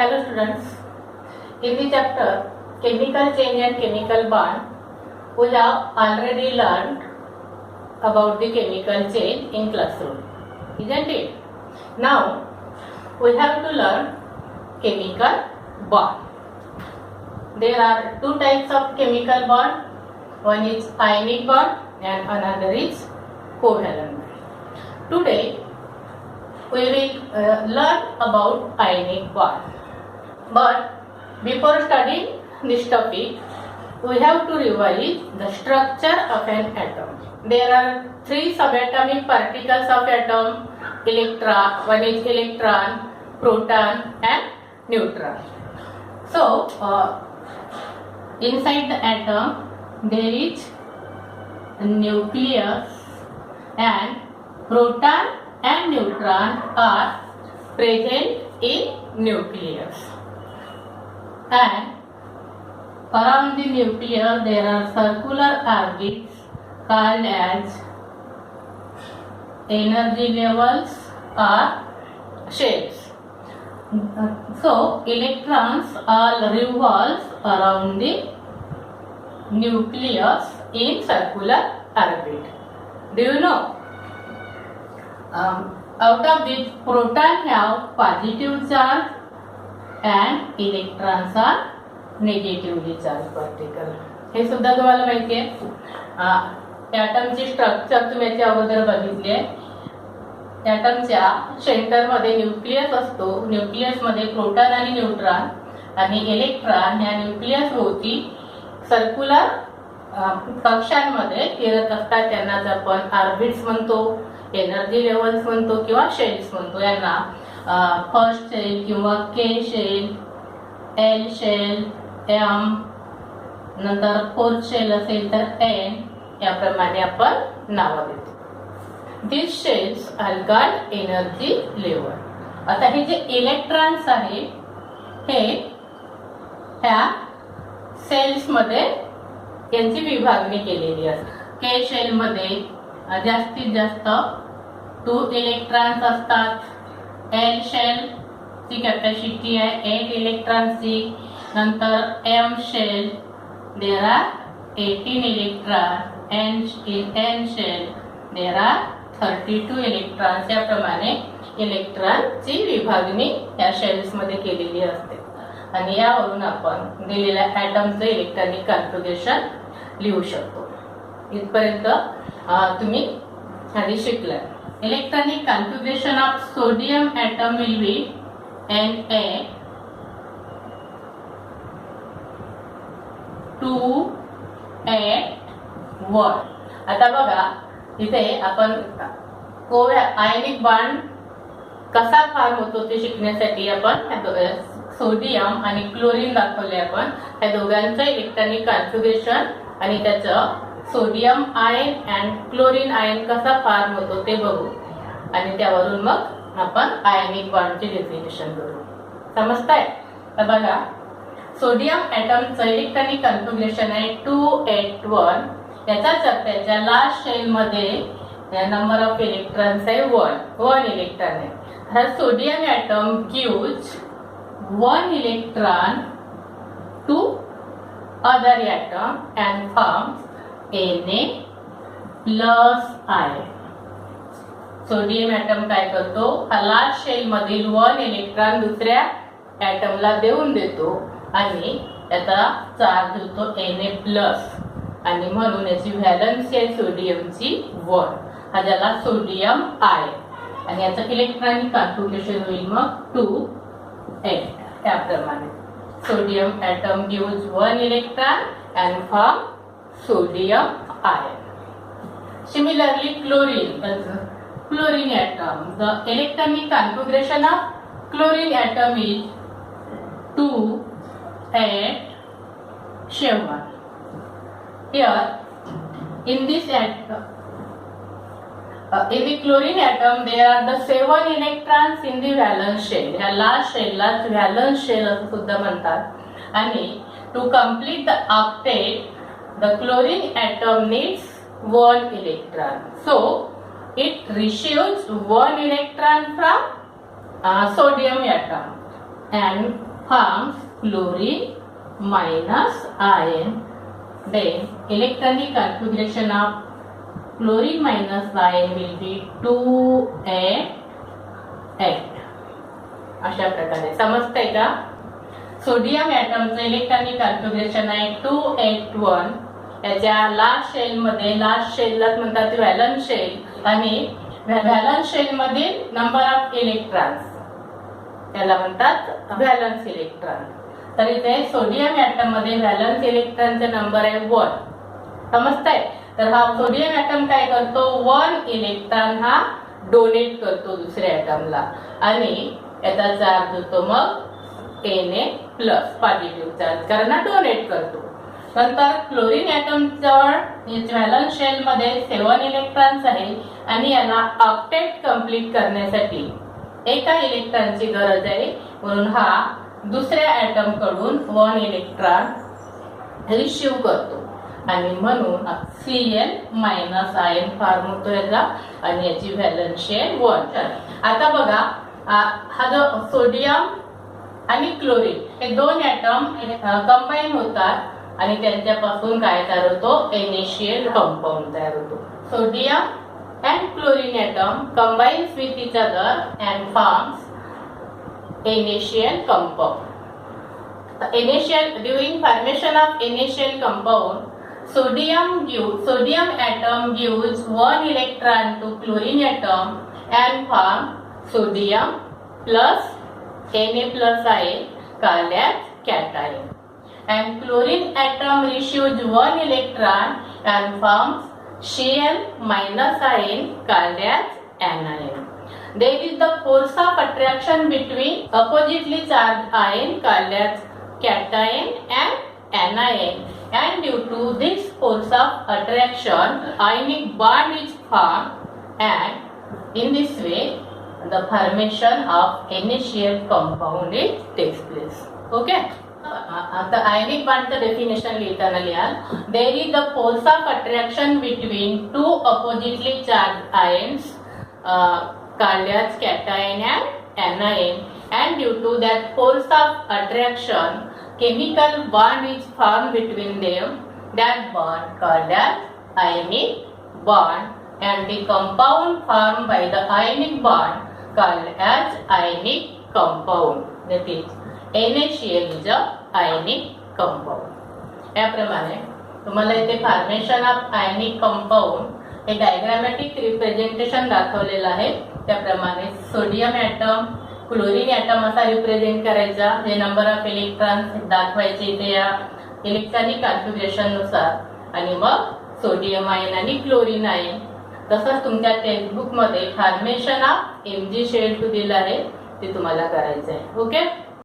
Hello students, in the chapter Chemical Change and Chemical Bond, we have already learned about the chemical change in classroom, isn't it? Now, we have to learn chemical bond. There are two types of chemical bond, one is ionic bond and another is covalent bond. Today, we will learn about ionic bond. But before studying this topic, we have to revise the structure of an atom. There are three subatomic particles of atom: electron, one is electron, proton and neutron. So, inside the atom there is a nucleus, and proton and neutron are present in nucleus. And around the nucleus there are circular orbits called as energy levels or shells. So electrons all revolve around the nucleus in circular orbit. Do you know? Out of which proton have positive charge and electrons are negatively charged particle. हे सुद्धा तुम्हाला माहिती आहे. ॲटमची structure तुम्ही याच्या अगोदर बघितले. ॲटमच्या centre मध्ये न्यूक्लियस असतो. न्यूक्लियस मध्ये प्रोटॉन आणि न्यूट्रॉन आणि इलेक्ट्रॉन या न्यूक्लियस भोवती सर्क्युलर कक्षांमध्ये फिरत असतात. त्यांनाच आपण ऑर्बिट्स म्हणतो, एनर्जी लेवल्स म्हणतो किंवा शेल्स म्हणतो. यांना फर्स्ट शेल किंवा K shell, L shell, M, नंतर फोर्थ शेल असेल तर एन, याप्रमाणे आपण नावं देतो. This shells are called energy level. आता हे जे इलेक्ट्रॉन्स आहे हे ह्या सेल्स मध्ये यांची विभागणी केलेली असते. के शेल मध्ये जास्तीत जास्त 2 इलेक्ट्रॉन्स असतात. एल शेल ची कॅपॅसिटी आहे 8 इलेक्ट्रॉन्सची. नंतर M shell there are 18 electron. N shell there are 32 electrons. याप्रमाणे इलेक्ट्रॉनची विभागणी या शेल्स मध्ये केलेली असते. आणि यावरून आपण दिलेल्या ॲटमचे इलेक्ट्रॉनिक कॉन्फिगरेशन लिहू शकतो. इथपर्यंत तुम्ही आधी शिकला. Electronic configuration of sodium atom will be Na 2 8 1. आता बघा इथे आपण आयनिक बॉन्ड कसा फॉर्म होतो ते शिकण्यासाठी आपण सोडियम आणि क्लोरीन दाखवले. आपण या दोघांचं इलेक्ट्रॉनिक कॉन्फिगरेशन आणि त्याचं sodium ion and chlorine ion कसा फॉर्म होतो ते बघू. आणि त्यावरून मग आपण आयनिक बॉन्डचे डेफिनेशन करू. समजताय? तर बघा सोडियम ॲटमचं इलेक्ट्रॉनिक कॉन्फिगरेशन आहे 281. याचाच अर्थ त्याच्या लास्ट शेल मध्ये नंबर ऑफ इलेक्ट्रॉन्स आहे 1 इलेक्ट्रॉन आहे. हा sodium atom gives 1 electron to other atom and forms Na plus I. Sodium atom काय करतो, हा लास्ट शेल मधील 1 इलेक्ट्रॉन दुसऱ्या ॲटमला देऊन देतो आणि त्याचा चार्ज होतो Na प्लस. आणि म्हणून याची व्हॅलन्सी आहे सोडियमची 1. हा ज्याला सोडियम आय. आणि याचं इलेक्ट्रॉनिक कॉन्फिगरेशन होईल मग 2 8. त्याप्रमाणे sodium atom gives 1 electron and form sodium ion. Similarly, chlorine atom. The electronic configuration of chlorine atom is 2 8 7. Here, in this atom, in the chlorine atom, there are the 7 electrons in the valence shell. या last शेलला valence shell असं सुद्धा म्हणतात. आणि to complete the octet, the chlorine atom needs 1 electron. So, it receives 1 electron from sodium atom and forms chlorine minus iron. Then electronic configuration of chlorine minus iron will be 2A8. अशा प्रकारे समजतंय का? Sodium ॲटमचं electronic configuration आहे 281. याच्या last shell मध्ये, last शेलला म्हणतात valence shell, आणि valence shell मधील नंबर ऑफ इलेक्ट्रॉन्स त्याला म्हणतात व्हॅलन्स इलेक्ट्रॉन. तर इथे सोडियम ॲटम मध्ये व्हॅलन्स इलेक्ट्रॉनचा नंबर आहे 1. समजतंय? तर हा सोडियम ॲटम काय करतो, 1 इलेक्ट्रॉन हा डोनेट करतो दुसऱ्या ॲटमला, आणि याचा चार्ज होतो मग Na प्लस पॉझिटिव्ह चार्ज, कारण डोनेट करतो. नंतर क्लोरीन ॲटम जवळ व्हॅलन्स शेल मध्ये 7 इलेक्ट्रॉन्स आहे, आणि याला ऑक्टेट कंप्लीट करण्यासाठी एका इलेक्ट्रॉनची गरज आहे, म्हणून हा दुसऱ्या ॲटम कडून 1 इलेक्ट्रॉन रिसीव्ह करतो, आणि म्हणून Cl मायनस आयन फॉर्म होतो याचा, आणि याची व्हॅलन्स शेल 1. आता बघा, हा जो सोडियम आणि क्लोरीन हे दोन ॲटम कंबाईन होतात, आणि त्यांच्यापासून काय तयार होतो, NaCl कंपाऊंड तयार होतो. Sodium and chlorine atom combines with each other and forms NaCl compound. During formation of NaCl compound, sodium atom gives 1 electron to chlorine atom and form sodium plus Na plus ion called as cation, and chlorine atom receives 1 electron and forms Cl minus ion called as anion. There is the force of attraction between oppositely charged ion called as cation and anion, and due to this force of attraction, ionic bond is formed, and in this way the formation of NaCl compound takes place. Okay. आता आयनिक बॉन्डचं definition लिहिताना लिहाल, there is the force of attraction between 2 oppositely charge ions called as cation and anion, and due to that force of attraction chemical bond is formed between them, that bond called as ionic bond, and the compound formed by the ionic bond called as ionic compound. That is NaCl is a ionic compound. याप्रमाणे तुम्हाला इथे formation of ionic compound हे diagrammatic representation दाखवलेलं आहे. त्याप्रमाणे sodium item, chlorine item असा represent करायचा, जे नंबर ऑफ इलेक्ट्रॉन्स दाखवायचे इथे या इलेक्ट्रॉनिक कॉन्फिगरेशन नुसार, आणि मग सोडियम आयन आणि क्लोरीन आयन. तसंच तुमच्या टेक्स्टबुक मध्ये फॉर्मेशन ऑफ Mg शेल 2 दिलं आहे, ते तुम्हाला करायचं आहे. ओके.